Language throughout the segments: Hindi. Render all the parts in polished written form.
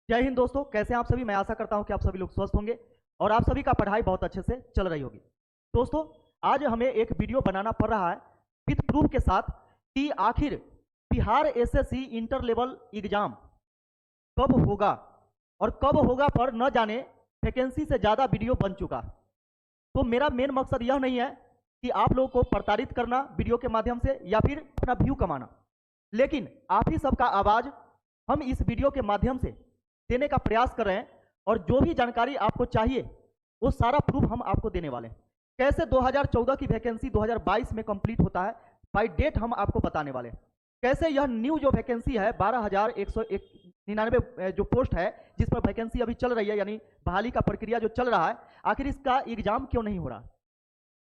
जय हिंद दोस्तों, कैसे हैं आप सभी। मैं आशा करता हूं कि आप सभी लोग स्वस्थ होंगे और आप सभी का पढ़ाई बहुत अच्छे से चल रही होगी। दोस्तों, आज हमें एक वीडियो बनाना पड़ रहा है विद प्रूफ के साथ कि आखिर Bihar SSC inter level exam कब होगा और कब होगा पर न जाने वैकेंसी से ज़्यादा वीडियो बन चुका। तो मेरा मेन मकसद यह नहीं है कि आप लोगों को प्रताड़ित करना वीडियो के माध्यम से या फिर अपना व्यू कमाना, लेकिन आप ही सबका आवाज़ हम इस वीडियो के माध्यम से देने का प्रयास कर रहे हैं और जो भी जानकारी आपको चाहिए वो सारा प्रूफ हम आपको देने वाले हैं। कैसे 2014 की वैकेंसी 2022 में कंप्लीट होता है बाय डेट हम आपको बताने वाले हैं। कैसे यह न्यू जो वैकेंसी है 12,199 जो पोस्ट है जिस पर वैकेंसी अभी चल रही है, यानी बहाली का प्रक्रिया जो चल रहा है, आखिर इसका एग्जाम क्यों नहीं हो रहा।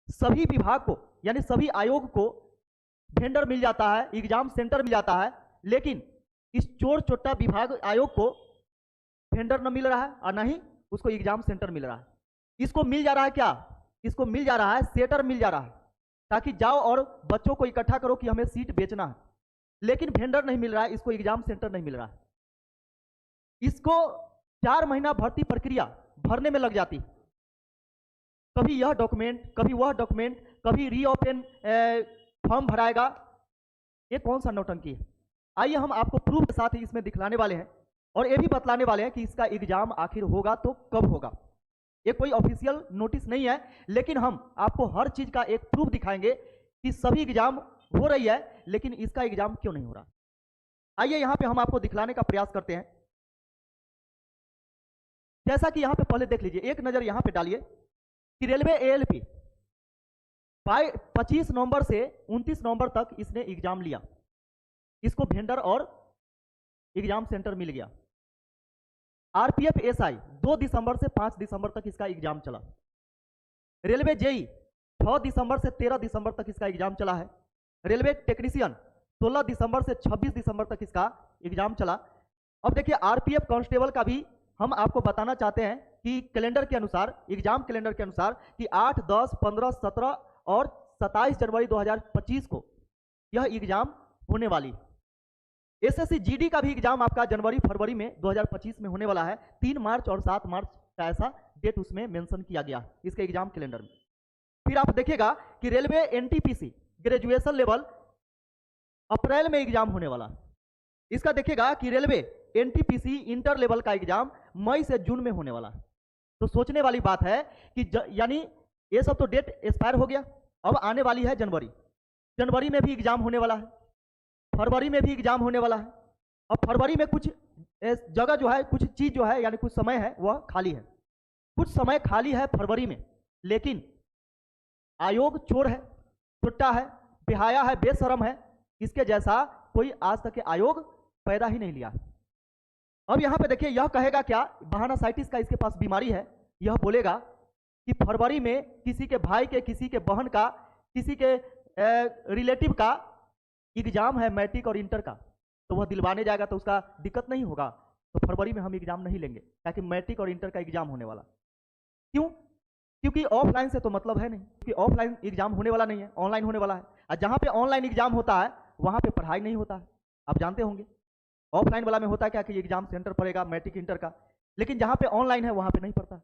सभी विभाग को यानी सभी आयोग को वेंडर मिल जाता है, एग्जाम सेंटर मिल जाता है, लेकिन इस चोर चोट्टा विभाग आयोग को वेंडर न मिल रहा है और न ही उसको एग्जाम सेंटर मिल रहा है। इसको मिल जा रहा है क्या? इसको मिल जा रहा है सेटर मिल जा रहा है, ताकि जाओ और बच्चों को इकट्ठा करो कि हमें सीट बेचना है, लेकिन वेंडर नहीं मिल रहा है, इसको एग्जाम सेंटर नहीं मिल रहा है। इसको 4 महीना भर्ती प्रक्रिया भरने में लग जाती, कभी यह डॉक्यूमेंट, कभी वह डॉक्यूमेंट, कभी रीओपन फॉर्म भराएगा। ये कौन सा नौटंकी है? आइए हम आपको प्रूफ के साथ ही इसमें दिखलाने वाले हैं और ये भी बतलाने वाले हैं कि इसका एग्जाम आखिर होगा तो कब होगा। ये कोई ऑफिशियल नोटिस नहीं है, लेकिन हम आपको हर चीज का एक प्रूफ दिखाएंगे कि सभी एग्जाम हो रही है, लेकिन इसका एग्जाम क्यों नहीं हो रहा। आइए यहां पे हम आपको दिखलाने का प्रयास करते हैं। जैसा कि यहां पे पहले देख लीजिए, एक नजर यहां पे डालिए कि रेलवे एएलपी 25 नवंबर से 29 नवंबर तक इसने एग्जाम लिया, इसको वेंडर और एग्जाम सेंटर मिल गया। आरपीएफ एसआई 2 दिसंबर से 5 दिसंबर तक इसका एग्जाम चला। रेलवे जेई 6 दिसंबर से 13 दिसंबर तक इसका एग्जाम चला है। रेलवे टेक्नीशियन 16 दिसंबर से 26 दिसंबर तक इसका एग्जाम चला। अब देखिए आरपीएफ कांस्टेबल का भी हम आपको बताना चाहते हैं कि कैलेंडर के अनुसार, एग्जाम कैलेंडर के अनुसार कि 8, 10, 15, 17 और 27 जनवरी 2025 को यह एग्जाम होने वाली। एसएससी जीडी का भी एग्जाम आपका जनवरी फरवरी में 2025 में होने वाला है। 3 मार्च और 7 मार्च का ऐसा डेट उसमें मेंशन किया गया इसके एग्जाम कैलेंडर में। फिर आप देखिएगा कि रेलवे एनटीपीसी ग्रेजुएशन लेवल अप्रैल में एग्जाम होने वाला। इसका देखिएगा कि रेलवे एनटीपीसी इंटर लेवल का एग्जाम मई से जून में होने वाला। तो सोचने वाली बात है कि यानी ये सब तो डेट एक्सपायर हो गया, अब आने वाली है जनवरी। जनवरी में भी एग्जाम होने वाला है, फरवरी में भी एग्जाम होने वाला है। और फरवरी में कुछ जगह जो है, कुछ चीज जो है, यानी कुछ समय है वह खाली है, कुछ समय खाली है फरवरी में। लेकिन आयोग चोर है, छोटा है, बेहाया है, बेशरम है, इसके जैसा कोई आज तक के आयोग पैदा ही नहीं लिया। अब यहां पे देखिए, यह कहेगा क्या, बहानासाइटिस का इसके पास बीमारी है। यह बोलेगा कि फरवरी में किसी के भाई के, किसी के बहन का, किसी के रिलेटिव का एग्जाम है मैट्रिक और इंटर का, तो वह दिलवाने जाएगा तो उसका दिक्कत नहीं होगा। तो फरवरी में हम एग्जाम नहीं लेंगे, ताकि मैट्रिक और इंटर का एग्जाम होने वाला। क्यों? क्योंकि ऑफलाइन से तो मतलब है नहीं, क्योंकि ऑफलाइन एग्जाम होने वाला नहीं है, ऑनलाइन होने वाला है। और जहां पे ऑनलाइन एग्जाम होता है वहां पे पढ़ाई नहीं होता है, आप जानते होंगे। ऑफलाइन वाला में होता है क्या कि एग्जाम सेंटर पड़ेगा मैट्रिक इंटर का, लेकिन जहां पे ऑनलाइन है वहां पे नहीं पड़ता।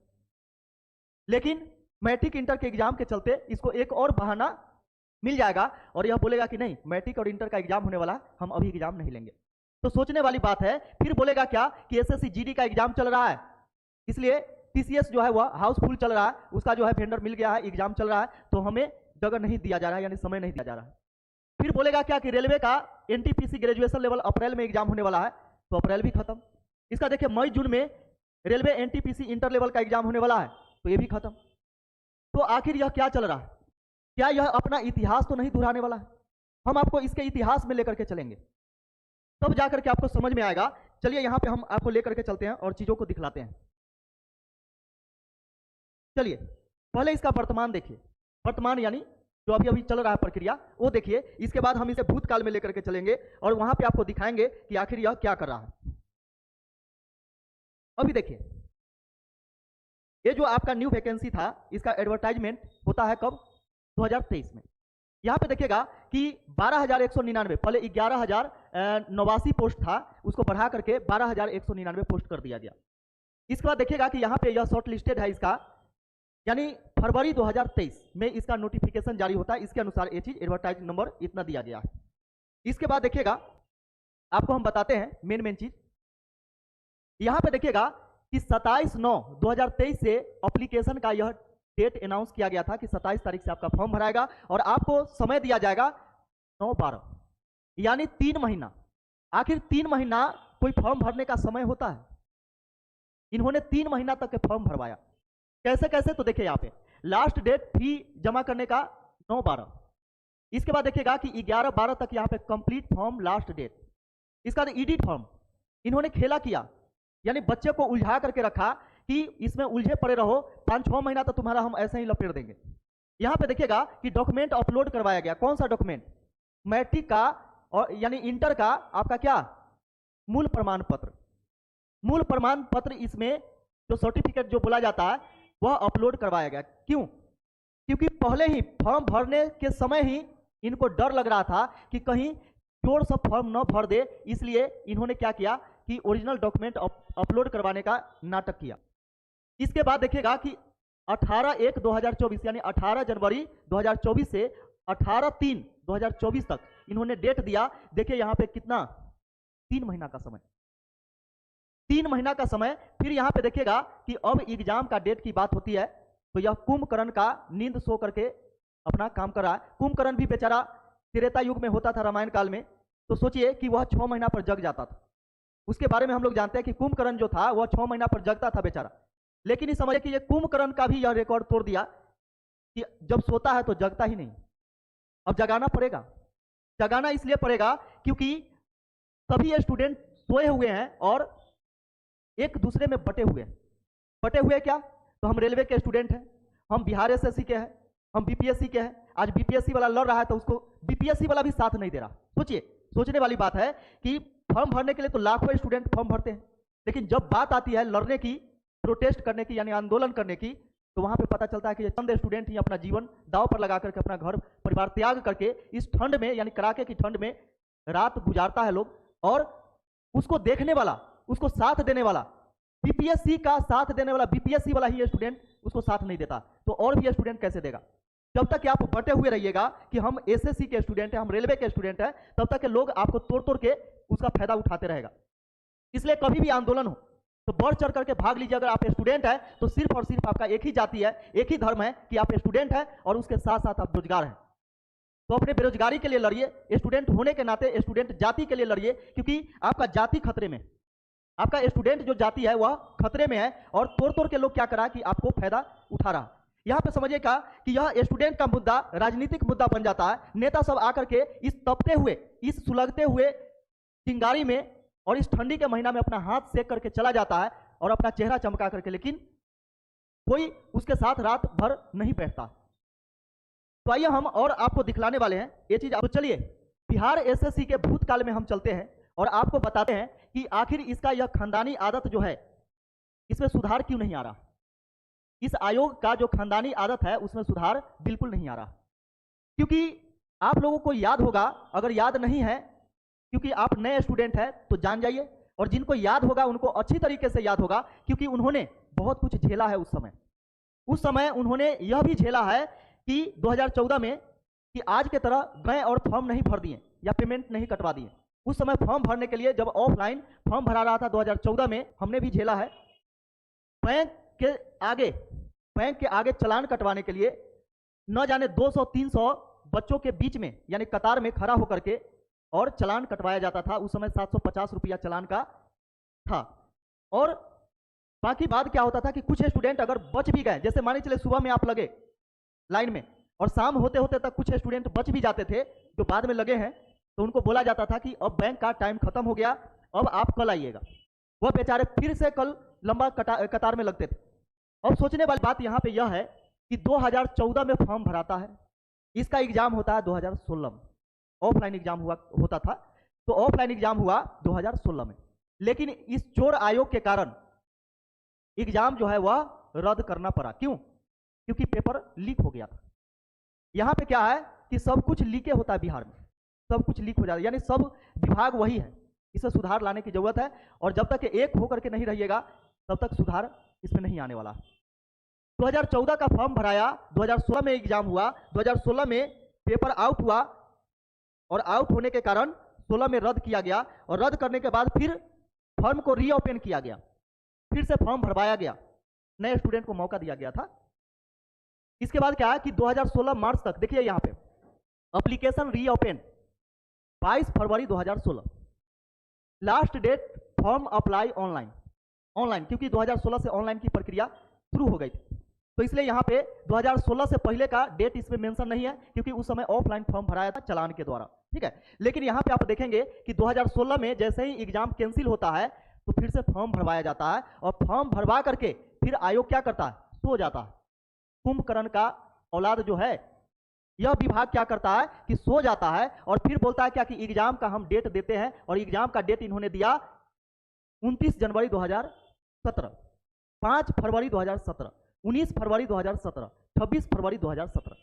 लेकिन मैट्रिक इंटर के एग्जाम के चलते इसको एक और बहाना मिल जाएगा और यह बोलेगा कि नहीं, मैट्रिक और इंटर का एग्जाम होने वाला, हम अभी एग्जाम नहीं लेंगे। तो सोचने वाली बात है। फिर बोलेगा क्या कि एसएससी जीडी का एग्जाम चल रहा है, इसलिए टीसीएस जो है वह हाउसफुल चल रहा है, उसका जो है वेंडर मिल गया है, एग्जाम चल रहा है, तो हमें जगह नहीं दिया जा रहा है, यानी समय नहीं दिया जा रहा है। फिर बोलेगा क्या कि रेलवे का एनटीपीसी ग्रेजुएशन लेवल अप्रैल में एग्जाम होने वाला है, तो अप्रैल भी खत्म। इसका देखिए मई जून में रेलवे एनटीपीसी इंटर लेवल का एग्जाम होने वाला है, तो ये भी खत्म। तो आखिर यह क्या चल रहा है? क्या यह अपना इतिहास तो नहीं दोहराने वाला है? हम आपको इसके इतिहास में लेकर के चलेंगे, तब जाकर के आपको समझ में आएगा। चलिए यहां पे हम आपको लेकर के चलते हैं और चीजों को दिखलाते हैं। चलिए पहले इसका वर्तमान देखिए, वर्तमान यानी जो अभी अभी चल रहा है प्रक्रिया वो देखिए। इसके बाद हम इसे भूतकाल में लेकर के चलेंगे और वहां पे आपको दिखाएंगे कि आखिर यह क्या कर रहा है। अभी देखिए, ये जो आपका न्यू वैकेंसी था, इसका एडवर्टाइजमेंट होता है कब? 2023 में। यहाँ पे देखिएगा कि 12,199, पहले 11,089 पोस्ट था, उसको बढ़ा करके 12,199 पोस्ट कर दिया गया। इसके बाद देखिएगा कि यहाँ पे यह शॉर्ट लिस्टेड है इसका, यानी फरवरी 2023 में इसका नोटिफिकेशन जारी होता है, इसके अनुसार ये चीज एडवर्टाइज नंबर इतना दिया गया है। इसके बाद देखिएगा आपको हम बताते हैं मेन चीज, यहाँ पे देखिएगा कि 27/9/2023 से एप्लीकेशन का यह डेट अनाउंस किया गया था कि 27 तारीख से आपका फॉर्म भराएगा और आपको समय दिया जाएगा 9/12, यानी 3 महीना। आखिर 3 महीना कोई फॉर्म भरने का समय होता है? इन्होंने 3 महीना तक के फॉर्म भरवाया। कैसे कैसे? तो देखिए यहाँ पे लास्ट डेट फी जमा करने का 9/12, इसके बाद देखिएगा कि 11/12 तक यहाँ पे कंप्लीट फॉर्म लास्ट डेट। इसका एडिट फॉर्म इन्होंने खेला किया, यानी बच्चे को उलझा करके रखा कि इसमें उलझे पड़े रहो, 5-6 महीना तो तुम्हारा हम ऐसे ही लपेट देंगे। यहाँ पे देखिएगा कि डॉक्यूमेंट अपलोड करवाया गया। कौन सा डॉक्यूमेंट? मैट्रिक का और यानी इंटर का आपका क्या मूल प्रमाण पत्र। मूल प्रमाण पत्र इसमें जो सर्टिफिकेट जो बोला जाता है वह अपलोड करवाया गया। क्यों? क्योंकि पहले ही फॉर्म भरने के समय ही इनको डर लग रहा था कि कहीं चोर सब फॉर्म न भर दे, इसलिए इन्होंने क्या किया कि ओरिजिनल डॉक्यूमेंट अपलोड करवाने का नाटक किया। इसके बाद देखिएगा कि 18/1/2024 यानी 18 जनवरी 2024 से 18/3/2024 तक इन्होंने डेट दिया। देखिए यहाँ पे कितना, 3 महीना का समय, 3 महीना का समय। फिर यहाँ पे देखिएगा कि अब एग्जाम का डेट की बात होती है तो यह कुंभकर्ण का नींद सो करके अपना काम कर रहा है। कुंभकर्ण भी बेचारा त्रेता युग में होता था, रामायण काल में, तो सोचिए कि वह 6 महीना पर जग जाता था। उसके बारे में हम लोग जानते हैं कि कुंभकर्ण जो था वह 6 महीना पर जगता था बेचारा। लेकिन इस समझिए कि ये कुंभकर्ण का भी यह रिकॉर्ड तोड़ दिया कि जब सोता है तो जगता ही नहीं। अब जगाना पड़ेगा। जगाना इसलिए पड़ेगा क्योंकि सभी स्टूडेंट सोए हुए हैं और एक दूसरे में बटे हुए हैं। बटे हुए क्या? तो हम रेलवे के स्टूडेंट हैं, हम बिहार एसएससी के हैं, हम बीपीएससी के हैं। आज बीपीएससी वाला लड़ रहा है तो उसको बीपीएससी वाला भी साथ नहीं दे रहा। सोचिए, सोचने वाली बात है कि फॉर्म भरने के लिए तो लाखों स्टूडेंट फॉर्म भरते हैं, लेकिन जब बात आती है लड़ने की, प्रोटेस्ट करने की, यानी आंदोलन करने की, तो वहां पे पता चलता है कि चंद स्टूडेंट ही अपना जीवन दांव पर लगा करके अपना घर परिवार त्याग करके इस ठंड में, यानी कड़ाके की ठंड में रात गुजारता है लोग, और उसको देखने वाला, उसको साथ देने वाला, बीपीएससी का साथ देने वाला बीपीएससी वाला ही स्टूडेंट उसको साथ नहीं देता, तो और भी स्टूडेंट कैसे देगा? जब तक कि आप बटे हुए रहिएगा कि हम एसएससी के स्टूडेंट हैं, हम रेलवे के स्टूडेंट हैं, तब तक के लोग आपको तोड़ तोड़ के उसका फायदा उठाते रहेगा। इसलिए कभी भी आंदोलन हो तो बढ़ चढ़ करके भाग लीजिए। अगर आप स्टूडेंट हैं तो सिर्फ और सिर्फ आपका एक ही जाति है, एक ही धर्म है कि आप स्टूडेंट हैं और उसके साथ साथ आप बेरोजगार हैं। तो अपने बेरोजगारी के लिए लड़िए, स्टूडेंट होने के नाते स्टूडेंट जाति के लिए लड़िए, क्योंकि आपका जाति खतरे में, आपका स्टूडेंट जो जाति है वह खतरे में है और तोड़ तोड़ के लोग क्या करा कि आपको फायदा उठा रहा। यहाँ पे समझिएगा कि यह स्टूडेंट का मुद्दा राजनीतिक मुद्दा बन जाता है। नेता सब आकर के इस तपते हुए, इस सुलगते हुए चिंगारी में और इस ठंडी के महीना में अपना हाथ सेक करके चला जाता है और अपना चेहरा चमका करके, लेकिन कोई उसके साथ रात भर नहीं बैठता। तो आइए हम और आपको दिखलाने वाले हैं ये चीज। तो चलिए बिहार एसएससी के भूतकाल में हम चलते हैं और आपको बताते हैं कि आखिर इसका यह खानदानी आदत जो है इसमें सुधार क्यों नहीं आ रहा। इस आयोग का जो खानदानी आदत है उसमें सुधार बिल्कुल नहीं आ रहा, क्योंकि आप लोगों को याद होगा, अगर याद नहीं है क्योंकि आप नए स्टूडेंट हैं तो जान जाइए, और जिनको याद होगा उनको अच्छी तरीके से याद होगा क्योंकि उन्होंने बहुत कुछ झेला है उस समय उन्होंने यह भी झेला है कि 2014 में कि आज के तरह गए और फॉर्म नहीं भर दिए या पेमेंट नहीं कटवा दिए। उस समय फॉर्म भरने के लिए जब ऑफलाइन फॉर्म भरा रहा था 2014 में, हमने भी झेला है। बैंक के आगे चालान कटवाने के लिए न जाने 200-300 बच्चों के बीच में, यानी कतार में खड़ा होकर के और चालान कटवाया जाता था। उस समय 750 रुपया चालान का था। और बाकी बात क्या होता था कि कुछ स्टूडेंट अगर बच भी गए, जैसे मानिए चले सुबह में आप लगे लाइन में और शाम होते होते तक कुछ स्टूडेंट बच भी जाते थे जो बाद में लगे हैं, तो उनको बोला जाता था कि अब बैंक का टाइम खत्म हो गया, अब आप कल आइएगा। वह बेचारे फिर से कल लंबा कतार में लगते थे। अब सोचने वाली बात यहाँ पे यह है कि 2014 में फॉर्म भराता है, इसका एग्जाम होता है 2016 में। ऑफलाइन एग्जाम होता था, तो ऑफलाइन एग्जाम हुआ 2016 में, लेकिन इस चोर आयोग के कारण एग्जाम जो है वह रद्द करना पड़ा। क्यों? क्योंकि पेपर लीक हो गया था। यहाँ पे क्या है कि सब कुछ लीके होता है बिहार में, सब कुछ लीक हो जाता है, यानी सब विभाग वही है, इसमें सुधार लाने की जरूरत है। और जब तक एक होकर के नहीं रहिएगा तब तक सुधार इसमें नहीं आने वाला। 2014 का फॉर्म भराया, 2016 में एग्जाम हुआ, 2016 में पेपर आउट हुआ और आउट होने के कारण 16 में रद्द किया गया, और रद्द करने के बाद फिर फॉर्म को रीओपन किया गया, फिर से फॉर्म भरवाया गया, नए स्टूडेंट को मौका दिया गया था। इसके बाद क्या है कि 2016 मार्च तक, देखिए यहाँ पे एप्लीकेशन रीओपन 22 फरवरी 2016, last date form apply online, क्योंकि 2016 से ऑनलाइन की प्रक्रिया शुरू हो गई थी, तो इसलिए यहाँ पे 2016 से पहले का डेट इसमें मेंशन नहीं है, क्योंकि उस समय ऑफलाइन फॉर्म भराया था चालान के द्वारा, ठीक है। लेकिन यहाँ पे आप देखेंगे कि 2016 में जैसे ही एग्जाम कैंसिल होता है तो फिर से फॉर्म भरवाया जाता है, और फॉर्म भरवा करके फिर आयोग क्या करता है, सो जाता है। कुंभकर्ण का औलाद जो है यह विभाग क्या करता है कि सो जाता है, और फिर बोलता है क्या कि एग्जाम का हम डेट देते हैं, और एग्जाम का डेट इन्होंने दिया 29 जनवरी 2017, 5 फरवरी 2017, 19 फरवरी 2017, 26 फरवरी 2017।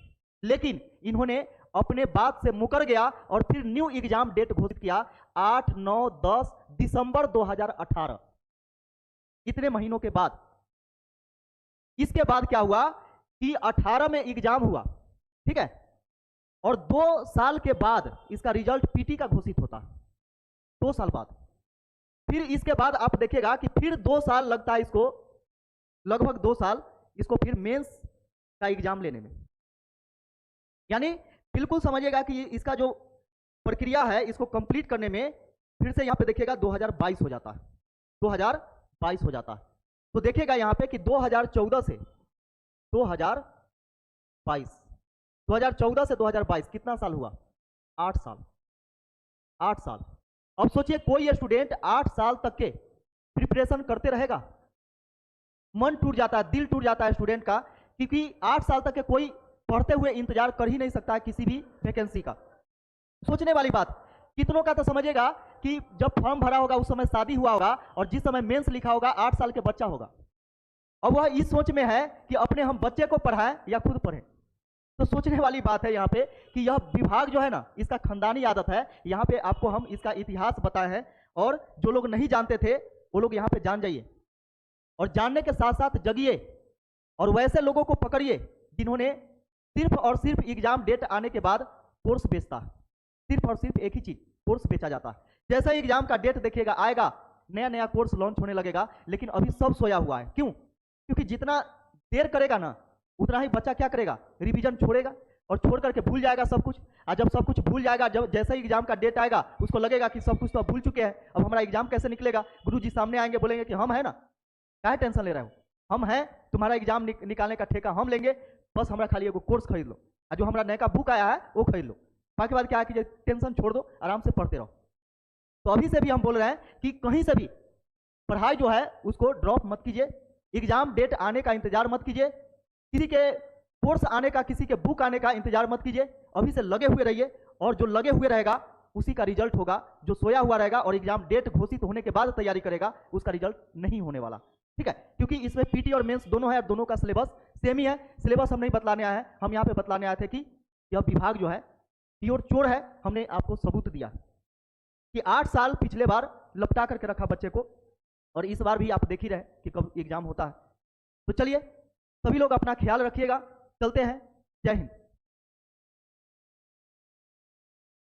लेकिन इन्होंने अपने बात से मुकर गया और फिर न्यू एग्जाम डेट घोषित किया 8, 9, 10 दिसंबर 2018, इतने महीनों के बाद। इसके बाद क्या हुआ कि 18 में एग्जाम हुआ, ठीक है, और 2 साल के बाद इसका रिजल्ट पीटी का घोषित होता, 2 साल बाद। फिर इसके बाद आप देखिएगा कि फिर 2 साल लगता है इसको, लगभग 2 साल इसको फिर मेंस का एग्जाम लेने में। यानी बिल्कुल समझिएगा कि इसका जो प्रक्रिया है इसको कंप्लीट करने में फिर से यहाँ पे देखिएगा 2022 हो जाता है, 2022 हो जाता है। तो देखिएगा यहाँ पे कि 2014 से 2022 कितना साल हुआ, 8 साल, 8 साल। अब सोचिए कोई स्टूडेंट 8 साल तक के प्रिपरेशन करते रहेगा, मन टूट जाता है, दिल टूट जाता है स्टूडेंट का, क्योंकि 8 साल तक के कोई पढ़ते हुए इंतजार कर ही नहीं सकता है किसी भी वैकेंसी का। सोचने वाली बात, कितनों का तो समझिएगा कि जब फॉर्म भरा होगा उस समय शादी हुआ होगा, और जिस समय मेंस लिखा होगा 8 साल के बच्चा होगा, अब वह इस सोच में है कि अपने हम बच्चे को पढ़ाएं या खुद पढ़ें। तो सोचने वाली बात है यहाँ पे कि यह विभाग जो है ना, इसका खानदानी आदत है। यहाँ पे आपको हम इसका इतिहास बताए हैं, और जो लोग नहीं जानते थे वो लोग यहाँ पे जान जाइए, और जानने के साथ साथ जगिए, और वैसे लोगों को पकड़िए जिन्होंने सिर्फ और सिर्फ एग्जाम डेट आने के बाद कोर्स बेचता है, सिर्फ और सिर्फ एक ही चीज, कोर्स बेचा जाता है। जैसा ही एग्जाम का डेट देखिएगा आएगा, नया नया कोर्स लॉन्च होने लगेगा, लेकिन अभी सब सोया हुआ है। क्यों? क्योंकि जितना देर करेगा ना उतना ही बच्चा क्या करेगा, रिवीजन छोड़ेगा, और छोड़ करके भूल जाएगा सब कुछ। और जब सब कुछ भूल जाएगा, जब जैसे ही एग्जाम का डेट आएगा उसको लगेगा कि सब कुछ तो भूल चुके हैं, अब हमारा एग्जाम कैसे निकलेगा। गुरुजी सामने आएंगे, बोलेंगे कि हम है ना, क्या टेंशन ले रहे हो, हम हैं, तुम्हारा एग्जाम निकालने का ठेका हम लेंगे, बस हमारा खाली एगो कोर्स खरीद लो, और जो हमारा नया का बुक आया है वो खरीद लो, बाकी बात क्या है कि टेंशन छोड़ दो, आराम से पढ़ते रहो। तो अभी से भी हम बोल रहे हैं कि कहीं से भी पढ़ाई जो है उसको ड्रॉप मत कीजिए, एग्जाम डेट आने का इंतजार मत कीजिए, किसी के कोर्स आने का, किसी के बुक आने का इंतजार मत कीजिए, अभी से लगे हुए रहिए, और जो लगे हुए रहेगा उसी का रिजल्ट होगा, जो सोया हुआ रहेगा और एग्जाम डेट घोषित होने के बाद तैयारी करेगा उसका रिजल्ट नहीं होने वाला, ठीक है। क्योंकि इसमें पीटी और मेंस दोनों है, दोनों का सिलेबस सेम ही है। सिलेबस हम नहीं बतलाने आए हैं, हम यहाँ पे बतलाने आए थे कि यह विभाग जो है प्योर चोर है। हमने आपको सबूत दिया कि 8 साल पिछले बार लपटा करके रखा बच्चे को, और इस बार भी आप देख ही रहे कि कब एग्जाम होता है। तो चलिए सभी लोग अपना ख्याल रखिएगा, चलते हैं, जय हिंद।